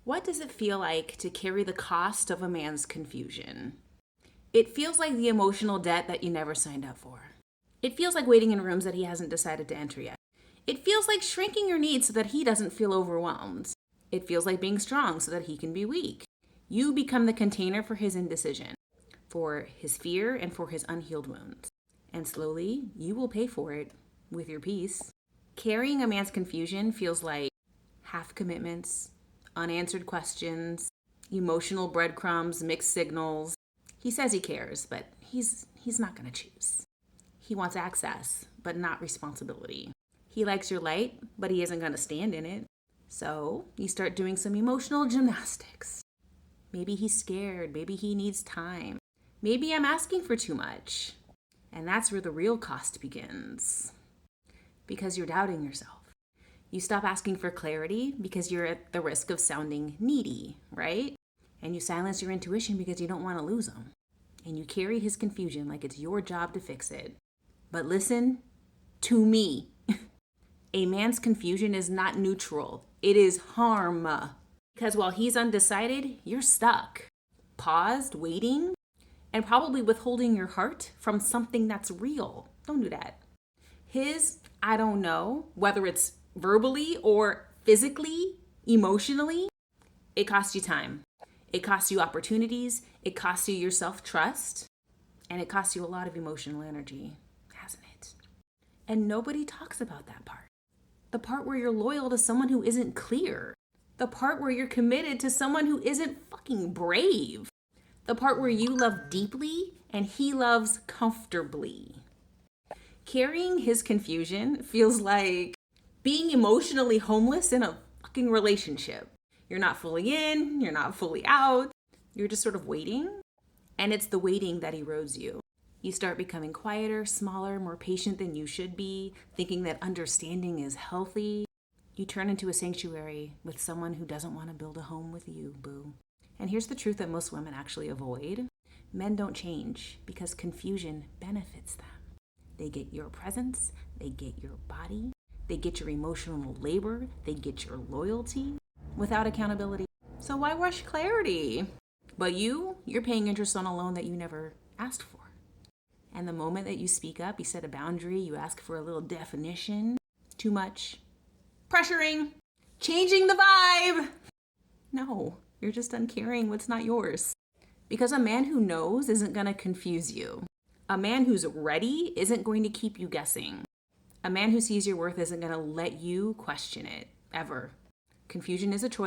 What does it feel like to carry the cost of a man's confusion? It feels like the emotional debt that you never signed up for. It feels like waiting in rooms that he hasn't decided to enter yet. It feels like shrinking your needs so that he doesn't feel overwhelmed. It feels like being strong so that he can be weak. You become the container for his indecision, for his fear, and for his unhealed wounds. And slowly, you will pay for it with your peace. Carrying a man's confusion feels like half commitments, unanswered questions, emotional breadcrumbs, mixed signals. He says he cares, but he's not going to choose. He wants access, but not responsibility. He likes your light, but he isn't going to stand in it. So you start doing some emotional gymnastics. Maybe he's scared. Maybe he needs time. Maybe I'm asking for too much. And that's where the real cost begins. Because you're doubting yourself. You stop asking for clarity because you're at the risk of sounding needy, right? And you silence your intuition because you don't want to lose him. And you carry his confusion like it's your job to fix it. But listen to me. A man's confusion is not neutral. It is harm. Because while he's undecided, you're stuck, paused, waiting, and probably withholding your heart from something that's real. Don't do that. His, I don't know, whether it's verbally or physically, emotionally, it costs you time. It costs you opportunities. It costs you your self-trust. And it costs you a lot of emotional energy, hasn't it? And nobody talks about that part. The part where you're loyal to someone who isn't clear. The part where you're committed to someone who isn't fucking brave. The part where you love deeply and he loves comfortably. Carrying his confusion feels like being emotionally homeless in a fucking relationship. You're not fully in, you're not fully out. You're just sort of waiting. And it's the waiting that erodes you. You start becoming quieter, smaller, more patient than you should be, thinking that understanding is healthy. You turn into a sanctuary with someone who doesn't want to build a home with you, boo. And here's the truth that most women actually avoid. Men don't change because confusion benefits them. They get your presence, they get your body, they get your emotional labor, they get your loyalty without accountability. So why rush clarity? But you're paying interest on a loan that you never asked for. And the moment that you speak up, you set a boundary, you ask for a little definition, too much, pressuring, changing the vibe. No, you're just uncaring what's not yours. Because a man who knows isn't going to confuse you. A man who's ready isn't going to keep you guessing. A man who sees your worth isn't going to let you question it, ever. Confusion is a choice.